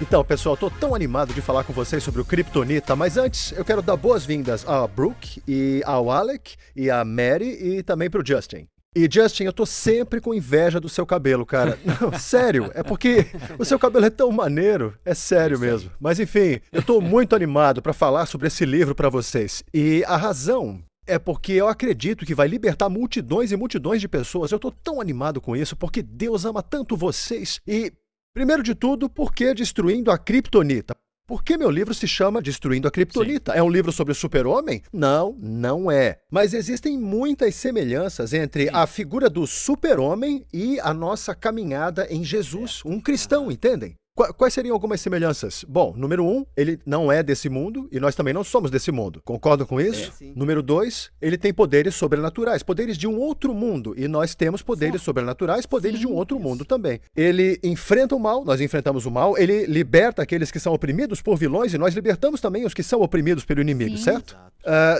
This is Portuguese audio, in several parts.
Então, pessoal, tô tão animado de falar com vocês sobre o Kryptonita, mas antes eu quero dar boas-vindas a Brooke e ao Alec e a Mary e também pro Justin. E Justin, eu tô sempre com inveja do seu cabelo, cara. Não, sério, é porque o seu cabelo é tão maneiro, é sério mesmo. Mas enfim, eu tô muito animado pra falar sobre esse livro pra vocês. E a razão é porque eu acredito que vai libertar multidões e multidões de pessoas. Eu tô tão animado com isso porque Deus ama tanto vocês e... primeiro de tudo, por que Destruindo a Kryptonita? Por que meu livro se chama Destruindo a Kryptonita? Sim. É um livro sobre o super-homem? Não, não é. Mas existem muitas semelhanças entre a figura do super-homem e a nossa caminhada em Jesus, um cristão, entendem? Quais seriam algumas semelhanças? Bom, número 1, ele não é desse mundo e nós também não somos desse mundo. Concordam com isso? Número 2, ele tem poderes sobrenaturais, poderes de um outro mundo. E nós temos poderes sobrenaturais, poderes de um outro mundo também. Ele enfrenta o mal, nós enfrentamos o mal. Ele liberta aqueles que são oprimidos por vilões e nós libertamos também os que são oprimidos pelo inimigo, certo?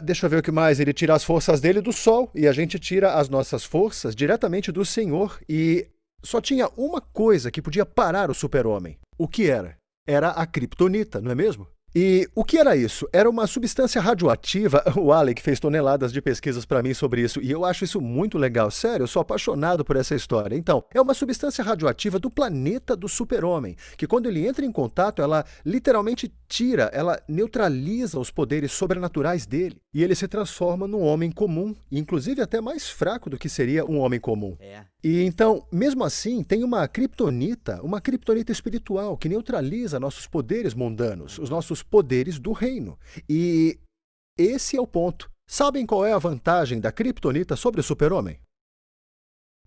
Deixa eu ver o que mais. Ele tira as forças dele do sol e a gente tira as nossas forças diretamente do Senhor. E só tinha uma coisa que podia parar o super-homem. O que era? Era a Kryptonita, não é mesmo? E o que era isso? Era uma substância radioativa. O Alec fez toneladas de pesquisas para mim sobre isso e eu acho isso muito legal. Sério, eu sou apaixonado por essa história. Então, é uma substância radioativa do planeta do super-homem, que quando ele entra em contato, ela literalmente tira, ela neutraliza os poderes sobrenaturais dele. E ele se transforma num homem comum, inclusive até mais fraco do que seria um homem comum. E então, mesmo assim, tem uma kryptonita espiritual que neutraliza nossos poderes mundanos, os nossos poderes do reino. E esse é o ponto. Sabem qual é a vantagem da kryptonita sobre o super-homem?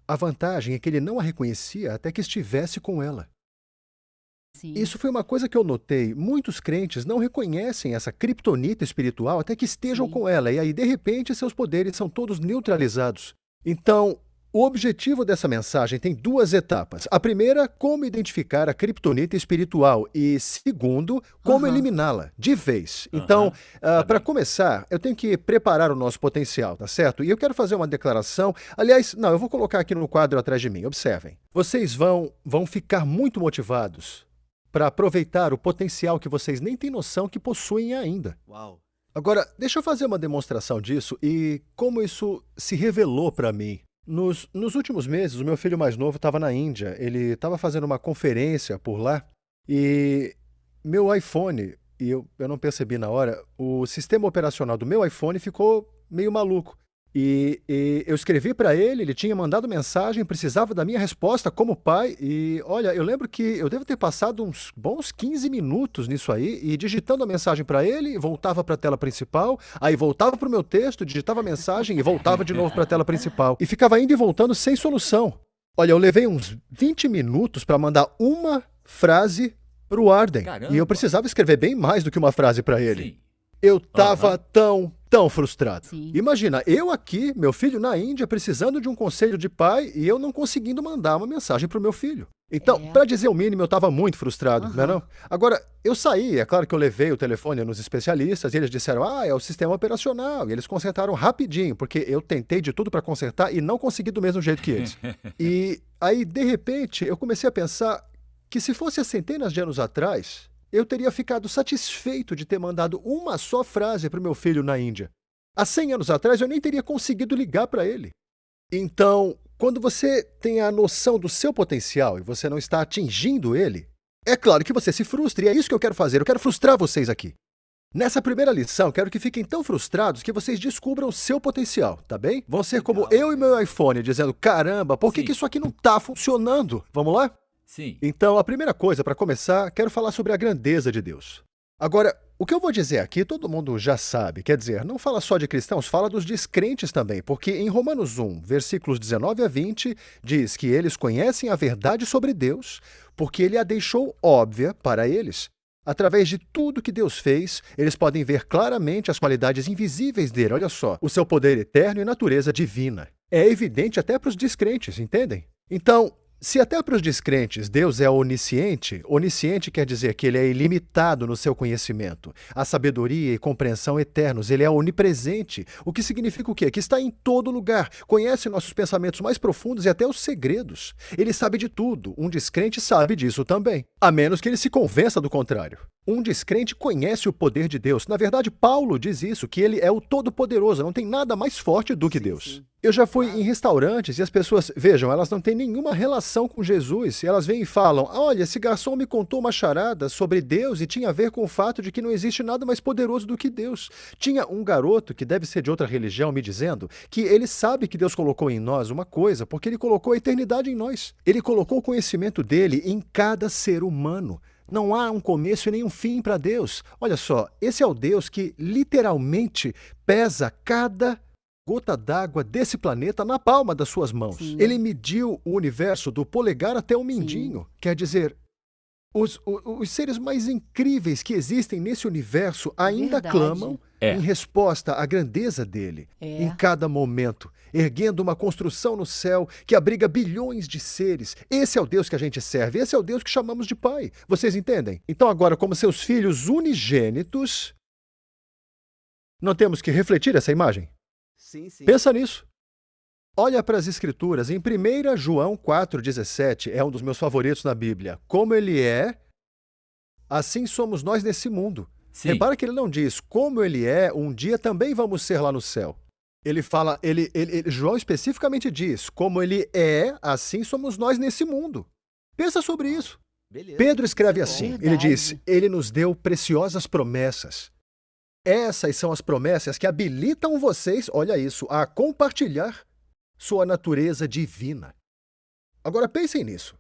A vantagem é que ele não a reconhecia até que estivesse com ela. Isso foi uma coisa que eu notei. Muitos crentes não reconhecem essa kryptonita espiritual até que estejam com ela. E aí, de repente, seus poderes são todos neutralizados. Então, o objetivo dessa mensagem tem duas etapas. A primeira, como identificar a kryptonita espiritual. E segundo, como eliminá-la de vez. Então, para começar, eu tenho que preparar o nosso potencial, tá certo? E eu quero fazer uma declaração. Aliás, não, eu vou colocar aqui no quadro atrás de mim. Observem. Vocês vão ficar muito motivados para aproveitar o potencial que vocês nem têm noção que possuem ainda. Agora, deixa eu fazer uma demonstração disso e como isso se revelou para mim. Nos últimos meses, o meu filho mais novo estava na Índia. Ele estava fazendo uma conferência por lá e meu iPhone, e eu não percebi na hora, o sistema operacional do meu iPhone ficou meio maluco. E eu escrevi para ele, ele tinha mandado mensagem, precisava da minha resposta como pai. E olha, eu lembro que eu devo ter passado uns bons 15 minutos nisso aí, e digitando a mensagem para ele, voltava para a tela principal, aí voltava para o meu texto, digitava a mensagem e voltava de novo para a tela principal. E ficava indo e voltando sem solução. Olha, eu levei uns 20 minutos para mandar uma frase para o Arden. Caramba. E eu precisava escrever bem mais do que uma frase para ele. Eu estava tão frustrado. Imagina, eu aqui, meu filho na Índia, precisando de um conselho de pai e eu não conseguindo mandar uma mensagem para o meu filho. Então, para dizer o mínimo, eu estava muito frustrado, não é não? Agora, eu saí, é claro que eu levei o telefone nos especialistas e eles disseram, é o sistema operacional. E eles consertaram rapidinho, porque eu tentei de tudo para consertar e não consegui do mesmo jeito que eles. E aí, de repente, eu comecei a pensar que se fosse há centenas de anos atrás, eu teria ficado satisfeito de ter mandado uma só frase para o meu filho na Índia. Há 100 anos atrás, eu nem teria conseguido ligar para ele. Então, quando você tem a noção do seu potencial e você não está atingindo ele, é claro que você se frustra, e é isso que eu quero fazer. Eu quero frustrar vocês aqui. Nessa primeira lição, quero que fiquem tão frustrados que vocês descubram o seu potencial, tá bem? Vão ser como eu e meu iPhone, dizendo, caramba, por que isso aqui não está funcionando? Vamos lá? Sim. Então, a primeira coisa, para começar, quero falar sobre a grandeza de Deus. Agora, o que eu vou dizer aqui, todo mundo já sabe, quer dizer, não fala só de cristãos, fala dos descrentes também, porque em Romanos 1, versículos 19 a 20, diz que eles conhecem a verdade sobre Deus, porque ele a deixou óbvia para eles. Através de tudo que Deus fez, eles podem ver claramente as qualidades invisíveis dele, olha só, o seu poder eterno e natureza divina. É evidente até para os descrentes, entendem? Então, Se até para os descrentes Deus é onisciente, onisciente quer dizer que ele é ilimitado no seu conhecimento. A sabedoria e compreensão eternos, ele é onipresente, o que significa o quê? Que está em todo lugar, conhece nossos pensamentos mais profundos e até os segredos. Ele sabe de tudo, um descrente sabe disso também, a menos que ele se convença do contrário. Um descrente conhece o poder de Deus. Na verdade, Paulo diz isso, que ele é o Todo-Poderoso, não tem nada mais forte do que Deus. Sim. Eu já fui em restaurantes e as pessoas, vejam, elas não têm nenhuma relação com Jesus. E elas vêm e falam, olha, esse garçom me contou uma charada sobre Deus e tinha a ver com o fato de que não existe nada mais poderoso do que Deus. Tinha um garoto, que deve ser de outra religião, me dizendo que ele sabe que Deus colocou em nós uma coisa, porque ele colocou a eternidade em nós. Ele colocou o conhecimento dele em cada ser humano. Não há um começo e nem um fim para Deus. Olha só, esse é o Deus que literalmente pesa cada gota d'água desse planeta na palma das suas mãos. Sim. Ele mediu o universo do polegar até o mindinho. Quer dizer, os seres mais incríveis que existem nesse universo ainda Verdade. clamam em resposta à grandeza dele, em cada momento, erguendo uma construção no céu que abriga bilhões de seres. Esse é o Deus que a gente serve, esse é o Deus que chamamos de Pai. Vocês entendem? Então agora, como seus filhos unigênitos, não temos que refletir essa imagem? Sim, sim. Pensa nisso. Olha para as Escrituras, em 1 João 4,17, é um dos meus favoritos na Bíblia. Como ele é, assim somos nós nesse mundo. Sim. Repara que ele não diz, como ele é, um dia também vamos ser lá no céu. Ele fala, João especificamente diz, como ele é, assim somos nós nesse mundo. Pensa sobre isso. Beleza. Pedro escreve Isso é bom. assim, ele Verdade. diz, ele nos deu preciosas promessas. Essas são as promessas que habilitam vocês, olha isso, a compartilhar sua natureza divina. Agora pensem nisso.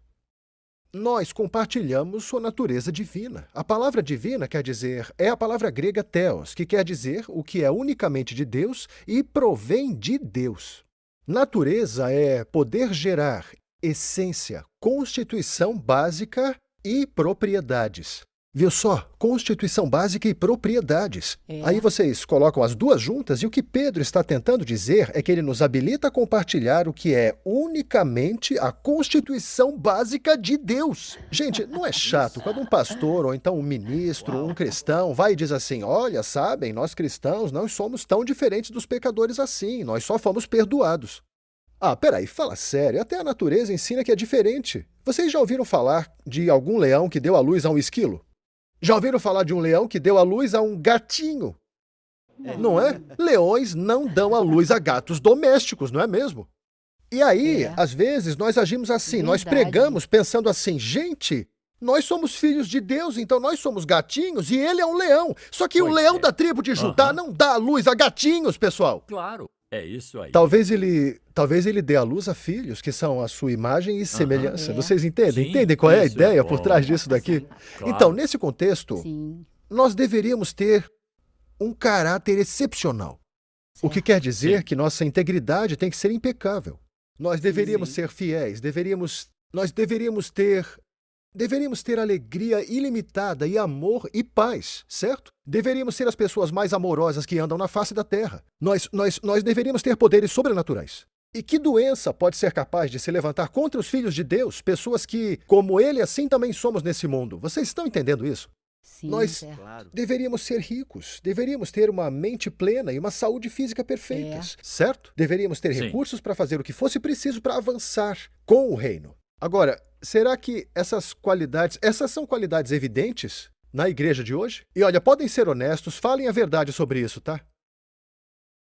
Nós compartilhamos sua natureza divina. A palavra divina quer dizer, é a palavra grega theos, que quer dizer o que é unicamente de Deus e provém de Deus. Natureza é poder gerar essência, constituição básica e propriedades. Viu só? Constituição básica e propriedades. Aí vocês colocam as duas juntas e o que Pedro está tentando dizer é que ele nos habilita a compartilhar o que é unicamente a constituição básica de Deus. Gente, não é chato quando um pastor ou então um ministro, um cristão, vai e diz assim, olha, sabem, nós cristãos não somos tão diferentes dos pecadores assim, nós só fomos perdoados. Ah, peraí, fala sério, até a natureza ensina que é diferente. Vocês já ouviram falar de algum leão que deu à luz a um esquilo? Já ouviram falar de um leão que deu à luz a um gatinho? Não é? Leões não dão à luz a gatos domésticos, não é mesmo? E aí, às vezes, nós agimos assim, nós pregamos pensando assim, gente, nós somos filhos de Deus, então nós somos gatinhos e ele é um leão. Só que o leão da tribo de Judá não dá à luz a gatinhos, pessoal. Claro, é isso aí. Talvez ele dê à luz a filhos, que são a sua imagem e semelhança. Vocês entendem? Sim, Entendem qual é a isso ideia é por bom. trás disso daqui? Claro. Então, nesse contexto, Sim. nós deveríamos ter um caráter excepcional. O que quer dizer que nossa integridade tem que ser impecável. Nós deveríamos ser fiéis, nós deveríamos ter alegria ilimitada e amor e paz, certo? Deveríamos ser as pessoas mais amorosas que andam na face da terra. Nós deveríamos ter poderes sobrenaturais. E que doença pode ser capaz de se levantar contra os filhos de Deus, pessoas que, como ele, assim também somos nesse mundo? Vocês estão entendendo isso? Sim, Nós certo. deveríamos ser ricos, deveríamos ter uma mente plena e uma saúde física perfeitas, certo? Deveríamos ter Sim. recursos para fazer o que fosse preciso para avançar com o reino. Agora, será que essas são qualidades evidentes na igreja de hoje? E olha, podem ser honestos, falem a verdade sobre isso, tá?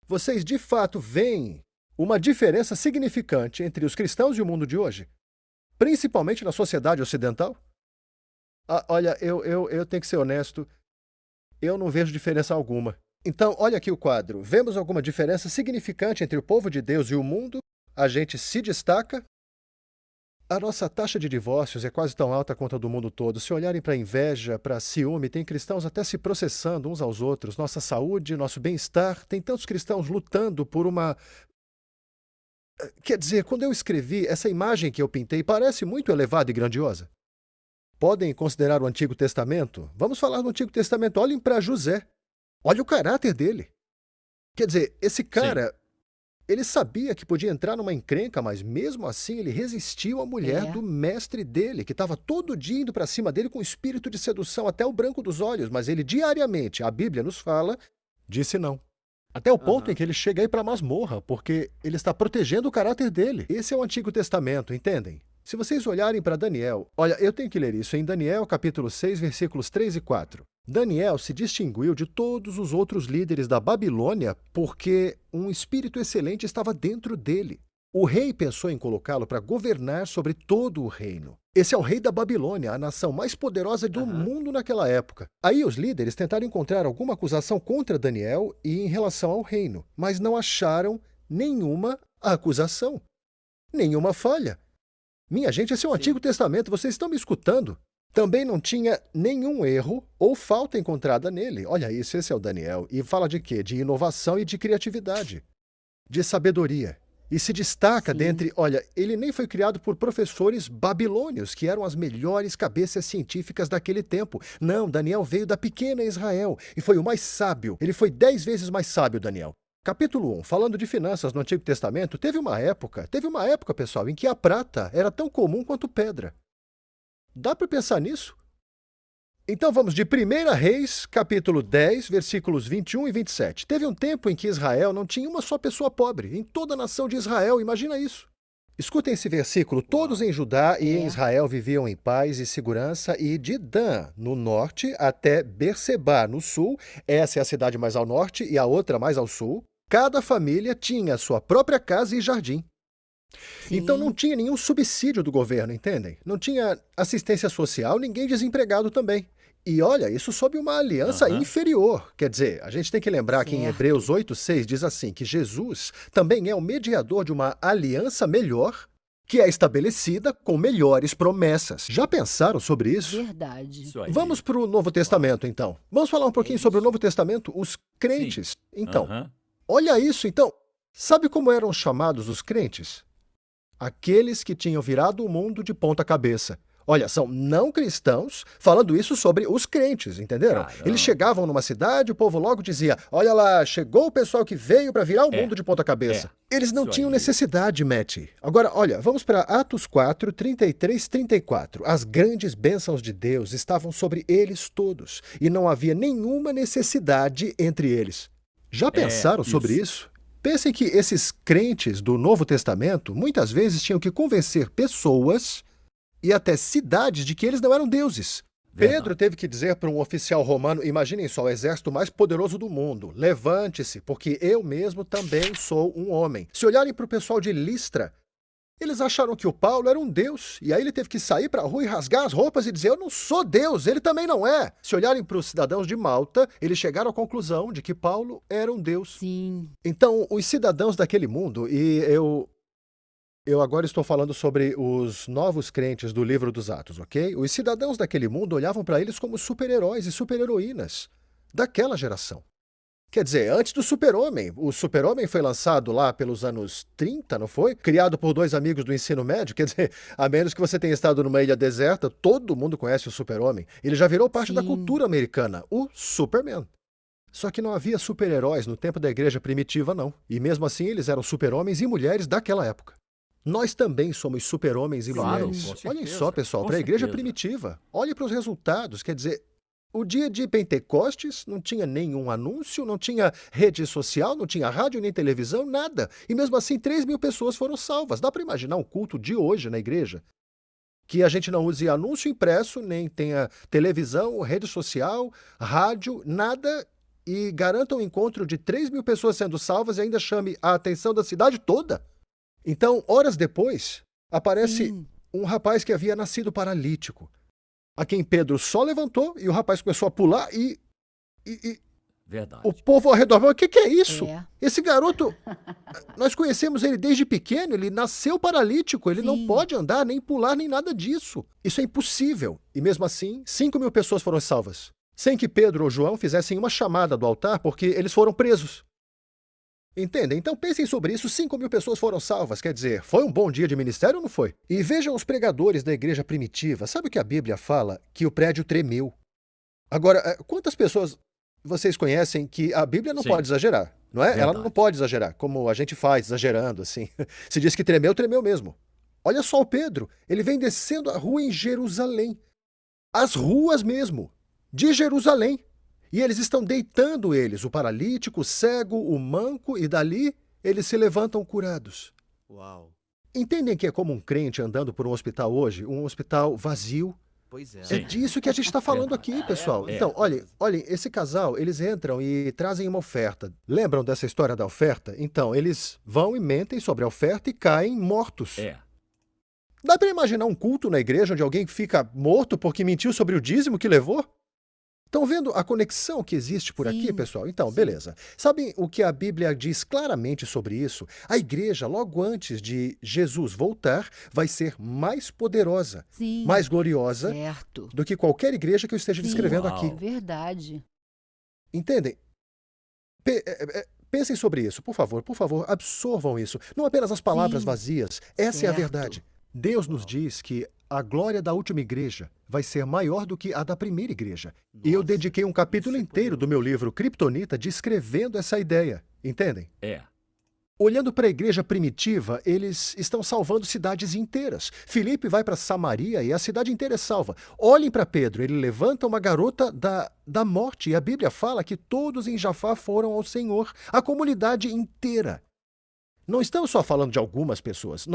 Vocês de fato veem uma diferença significante entre os cristãos e o mundo de hoje? Principalmente na sociedade ocidental? Olha, eu tenho que ser honesto, eu não vejo diferença alguma. Então, olha aqui o quadro. Vemos alguma diferença significante entre o povo de Deus e o mundo? A gente se destaca? A nossa taxa de divórcios é quase tão alta quanto a do mundo todo. Se olharem para inveja, para ciúme, tem cristãos até se processando uns aos outros. Nossa saúde, nosso bem-estar, tem tantos cristãos lutando por uma... Quer dizer, quando eu escrevi, essa imagem que eu pintei parece muito elevada e grandiosa. Podem considerar o Antigo Testamento? Vamos falar do Antigo Testamento. Olhem para José. Olha o caráter dele. Quer dizer, esse cara Ele sabia que podia entrar numa encrenca, mas mesmo assim ele resistiu à mulher do mestre dele, que estava todo dia indo para cima dele com espírito de sedução até o branco dos olhos, mas ele diariamente, a Bíblia nos fala, disse não. Até o ponto em que ele chega aí para a masmorra, porque ele está protegendo o caráter dele. Esse é o Antigo Testamento, entendem? Se vocês olharem para Daniel, olha, eu tenho que ler isso em Daniel capítulo 6, versículos 3 e 4. Daniel se distinguiu de todos os outros líderes da Babilônia porque um espírito excelente estava dentro dele. O rei pensou em colocá-lo para governar sobre todo o reino. Esse é o rei da Babilônia, a nação mais poderosa do mundo naquela época. Aí os líderes tentaram encontrar alguma acusação contra Daniel e em relação ao reino, mas não acharam nenhuma acusação, nenhuma falha. Minha gente, esse é o Antigo Testamento, vocês estão me escutando? Também não tinha nenhum erro ou falta encontrada nele. Olha isso, esse é o Daniel. E fala de quê? De inovação e de criatividade, de sabedoria. E se destaca dentre... Olha, ele nem foi criado por professores babilônios, que eram as melhores cabeças científicas daquele tempo. Não, Daniel veio da pequena Israel e foi o mais sábio. Ele foi 10 vezes mais sábio, Daniel. Capítulo 1, falando de finanças no Antigo Testamento, teve uma época, pessoal, em que a prata era tão comum quanto pedra. Dá para pensar nisso? Então vamos de 1 Reis, capítulo 10, versículos 21 e 27. Teve um tempo em que Israel não tinha uma só pessoa pobre, em toda a nação de Israel, imagina isso. Escutem esse versículo, todos em Judá e em Israel viviam em paz e segurança, e de Dan, no norte, até Berseba, no sul, essa é a cidade mais ao norte e a outra mais ao sul, cada família tinha sua própria casa e jardim. Então não tinha nenhum subsídio do governo, entendem? Não tinha assistência social, ninguém desempregado também. E olha, isso sob uma aliança inferior. Quer dizer, a gente tem que lembrar que em Hebreus 8:6 diz assim, que Jesus também é o mediador de uma aliança melhor, que é estabelecida com melhores promessas. Já pensaram sobre isso? Verdade. Vamos para o Novo Testamento, então. Vamos falar um pouquinho sobre o Novo Testamento, os crentes. Então, olha isso, então. Sabe como eram chamados os crentes? Aqueles que tinham virado o mundo de ponta cabeça. Olha, são não cristãos falando isso sobre os crentes, entenderam? Caramba. Eles chegavam numa cidade, o povo logo dizia, olha lá, chegou o pessoal que veio para virar o mundo de ponta cabeça. Eles não Isso tinham aí. necessidade, Matt. Agora, olha, vamos para Atos 4, 33, 34. As grandes bênçãos de Deus estavam sobre eles todos, e não havia nenhuma necessidade entre eles. Já pensaram sobre isso? Pensem que esses crentes do Novo Testamento muitas vezes tinham que convencer pessoas e até cidades de que eles não eram deuses. Verdade. Pedro teve que dizer para um oficial romano, imaginem só, o exército mais poderoso do mundo, levante-se, porque eu mesmo também sou um homem. Se olharem para o pessoal de Listra, eles acharam que o Paulo era um deus, e aí ele teve que sair para a rua e rasgar as roupas e dizer, eu não sou deus, ele também não é. Se olharem para os cidadãos de Malta, eles chegaram à conclusão de que Paulo era um deus. Sim. Então, os cidadãos daquele mundo, e eu agora estou falando sobre os novos crentes do livro dos Atos, ok? Os cidadãos daquele mundo olhavam para eles como super-heróis e super-heroínas daquela geração. Quer dizer, antes do Super-Homem. O Super-Homem foi lançado lá pelos anos 30, não foi? Criado por dois amigos do ensino médio. Quer dizer, a menos que você tenha estado numa ilha deserta, todo mundo conhece o Super-Homem. Ele já virou parte da cultura americana, o Superman. Só que não havia super-heróis no tempo da igreja primitiva, não. E mesmo assim, eles eram super-homens e mulheres daquela época. Nós também somos super-homens e Claro, mulheres. com certeza, Olhem só, pessoal, com para a igreja certeza. primitiva. Olhe para os resultados. Quer dizer, o dia de Pentecostes não tinha nenhum anúncio, não tinha rede social, não tinha rádio nem televisão, nada. E mesmo assim, 3.000 pessoas foram salvas. Dá para imaginar um culto de hoje na igreja? Que a gente não use anúncio impresso, nem tenha televisão, rede social, rádio, nada, e garanta um encontro de 3.000 pessoas sendo salvas e ainda chame a atenção da cidade toda? Então, horas depois, aparece um rapaz que havia nascido paralítico, a quem Pedro só levantou e o rapaz começou a pular e Verdade. o povo ao redor, o que é isso? É. Esse garoto, nós conhecemos ele desde pequeno, ele nasceu paralítico, ele não pode andar, nem pular, nem nada disso. Isso é impossível. E mesmo assim, 5.000 pessoas foram salvas, sem que Pedro ou João fizessem uma chamada do altar, porque eles foram presos. Entendem? Então pensem sobre isso, 5.000 pessoas foram salvas, quer dizer, foi um bom dia de ministério ou não foi? E vejam os pregadores da igreja primitiva, sabe o que a Bíblia fala? Que o prédio tremeu. Agora, quantas pessoas vocês conhecem que a Bíblia não Sim. pode exagerar? Não é? Ela Verdade. não pode exagerar, como a gente faz, exagerando, assim. Se diz que tremeu, tremeu mesmo. Olha só o Pedro, ele vem descendo a rua em Jerusalém. As ruas mesmo, de Jerusalém. E eles estão deitando eles, o paralítico, o cego, o manco, e dali eles se levantam curados. Uau. Entendem que é como um crente andando por um hospital hoje, um hospital vazio? Pois é. É Sim. disso que a gente está falando Verdade. aqui, pessoal. É. Então, olhem, esse casal, eles entram e trazem uma oferta. Lembram dessa história da oferta? Então, eles vão e mentem sobre a oferta e caem mortos. É. Dá para imaginar um culto na igreja onde alguém fica morto porque mentiu sobre o dízimo que levou? Estão vendo a conexão que existe por aqui, Sim, pessoal? Então, sim. beleza. Sabem o que a Bíblia diz claramente sobre isso? A igreja, logo antes de Jesus voltar, vai ser mais poderosa, sim. mais gloriosa Certo. do que qualquer igreja que eu esteja Sim. descrevendo Uau. aqui. É verdade. Entendem? Pensem sobre isso, por favor, absorvam isso. Não apenas as palavras Sim. vazias. Essa é a Certo. verdade. Deus nos Uau. diz que a glória da última igreja vai ser maior do que a da primeira igreja. E eu Nossa, dediquei um capítulo isso é inteiro do meu livro Kryptonita descrevendo essa ideia. Entendem? É. Olhando para a igreja primitiva, eles estão salvando cidades inteiras. Filipe vai para Samaria e a cidade inteira é salva. Olhem para Pedro, ele levanta uma garota da morte e a Bíblia fala que todos em Jafá foram ao Senhor, a comunidade inteira. Não estamos só falando de algumas pessoas.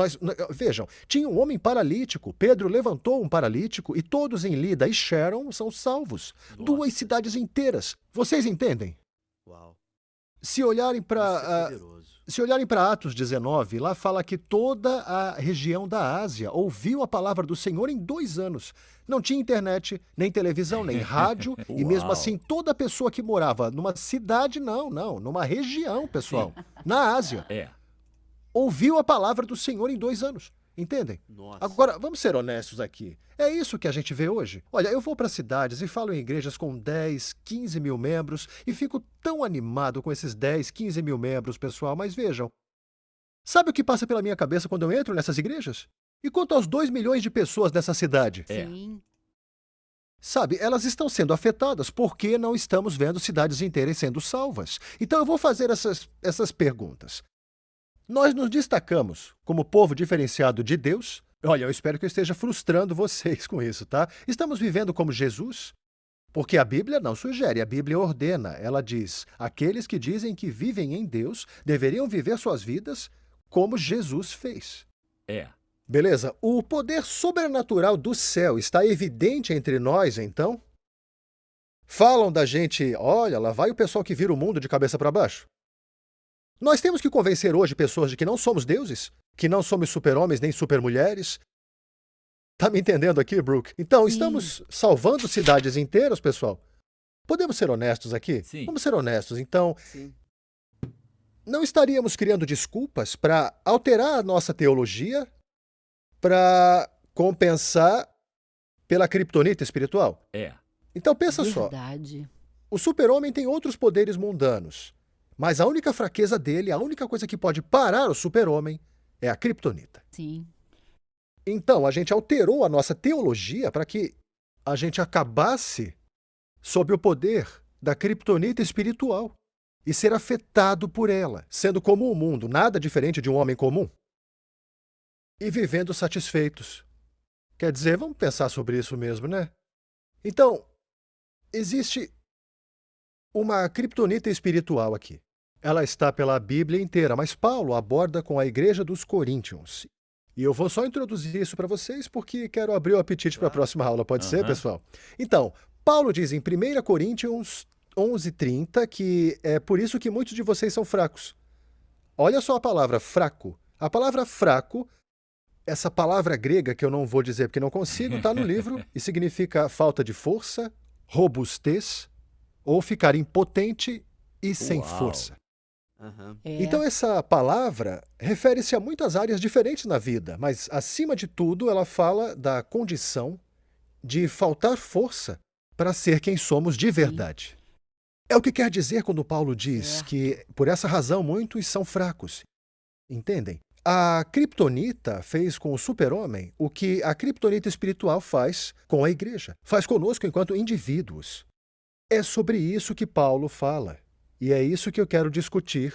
Vejam, tinha um homem paralítico, Pedro levantou um paralítico e todos em Lida e Sharon são salvos. Nossa. 2 cidades inteiras. Vocês entendem? Uau. Se olharem Isso é para poderoso. Se olharem para Atos 19, lá fala que toda a região da Ásia ouviu a palavra do Senhor em 2 anos. Não tinha internet, nem televisão, nem rádio, e mesmo Uau. assim toda pessoa que morava numa cidade, numa região, pessoal, na Ásia, É. ouviu a palavra do Senhor em 2 anos. Entendem? Nossa. Agora, vamos ser honestos aqui. É isso que a gente vê hoje. Olha, eu vou para cidades e falo em igrejas com 10, 15 mil membros e fico tão animado com esses 10, 15 mil membros, pessoal, mas vejam. Sabe o que passa pela minha cabeça quando eu entro nessas igrejas? E quanto aos 2 milhões de pessoas nessa cidade? É. Sim. Sabe, elas estão sendo afetadas porque não estamos vendo cidades inteiras sendo salvas. Então eu vou fazer essas perguntas. Nós nos destacamos como povo diferenciado de Deus. Olha, eu espero que eu esteja frustrando vocês com isso, tá? Estamos vivendo como Jesus? Porque a Bíblia não sugere, a Bíblia ordena. Ela diz: aqueles que dizem que vivem em Deus deveriam viver suas vidas como Jesus fez. É. Beleza? O poder sobrenatural do céu está evidente entre nós, então? Falam da gente, olha, lá vai o pessoal que vira o mundo de cabeça para baixo. Nós temos que convencer hoje pessoas de que não somos deuses, que não somos super-homens nem super-mulheres. Tá me entendendo aqui, Brooke? Então, Sim. estamos salvando cidades inteiras, pessoal? Podemos ser honestos aqui? Sim. Vamos ser honestos. Então, Sim. não estaríamos criando desculpas para alterar a nossa teologia para compensar pela criptonita espiritual? É. Então, pensa só. Verdade. O super-homem tem outros poderes mundanos, mas a única fraqueza dele, a única coisa que pode parar o super-homem é a criptonita. Sim. Então, a gente alterou a nossa teologia para que a gente acabasse sob o poder da criptonita espiritual e ser afetado por ela, sendo como o mundo, nada diferente de um homem comum, e vivendo satisfeitos. Quer dizer, vamos pensar sobre isso mesmo, né? Então, existe uma criptonita espiritual aqui. Ela está pela Bíblia inteira, mas Paulo aborda com a igreja dos Coríntios. E eu vou só introduzir isso para vocês porque quero abrir o apetite para a próxima aula, pode ser, Aham. pessoal? Então, Paulo diz em 1 Coríntios 11:30 que é por isso que muitos de vocês são fracos. Olha só a palavra fraco. A palavra fraco, essa palavra grega que eu não vou dizer porque não consigo, está no livro e significa falta de força, robustez ou ficar impotente e sem Uau. força. Aham. É. Então, essa palavra refere-se a muitas áreas diferentes na vida, mas, acima de tudo, ela fala da condição de faltar força para ser quem somos de verdade. É o que quer dizer quando Paulo diz Certo. que, por essa razão, muitos são fracos. Entendem? A criptonita fez com o super-homem o que a criptonita espiritual faz com a igreja, faz conosco enquanto indivíduos. É sobre isso que Paulo fala. E é isso que eu quero discutir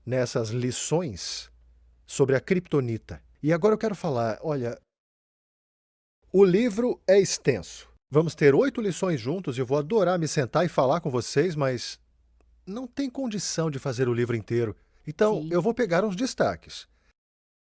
nessas lições sobre a Kryptonita. E agora eu quero falar, olha, o livro é extenso. Vamos ter 8 lições juntos e eu vou adorar me sentar e falar com vocês, mas não tem condição de fazer o livro inteiro. Então, Sim. eu vou pegar uns destaques.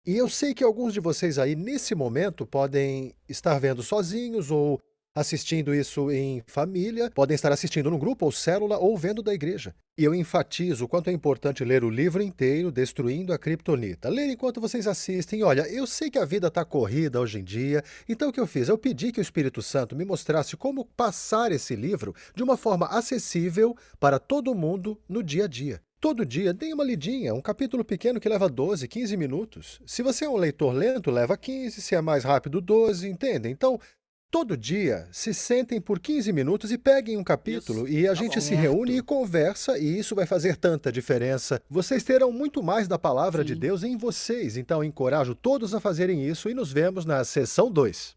E eu sei que alguns de vocês aí, nesse momento, podem estar vendo sozinhos ou assistindo isso em família, podem estar assistindo no grupo ou célula ou vendo da igreja. E eu enfatizo o quanto é importante ler o livro inteiro, Destruindo a Kryptonita. Ler enquanto vocês assistem. Olha, eu sei que a vida está corrida hoje em dia, então o que eu fiz? Eu pedi que o Espírito Santo me mostrasse como passar esse livro de uma forma acessível para todo mundo no dia a dia. Todo dia, dê uma lidinha, um capítulo pequeno que leva 12, 15 minutos. Se você é um leitor lento, leva 15, se é mais rápido, 12, entende? Então, todo dia, se sentem por 15 minutos e peguem um capítulo e a gente se reúne e conversa e isso vai fazer tanta diferença. Vocês terão muito mais da palavra de Sim. Deus em vocês, então encorajo todos a fazerem isso e nos vemos na sessão 2.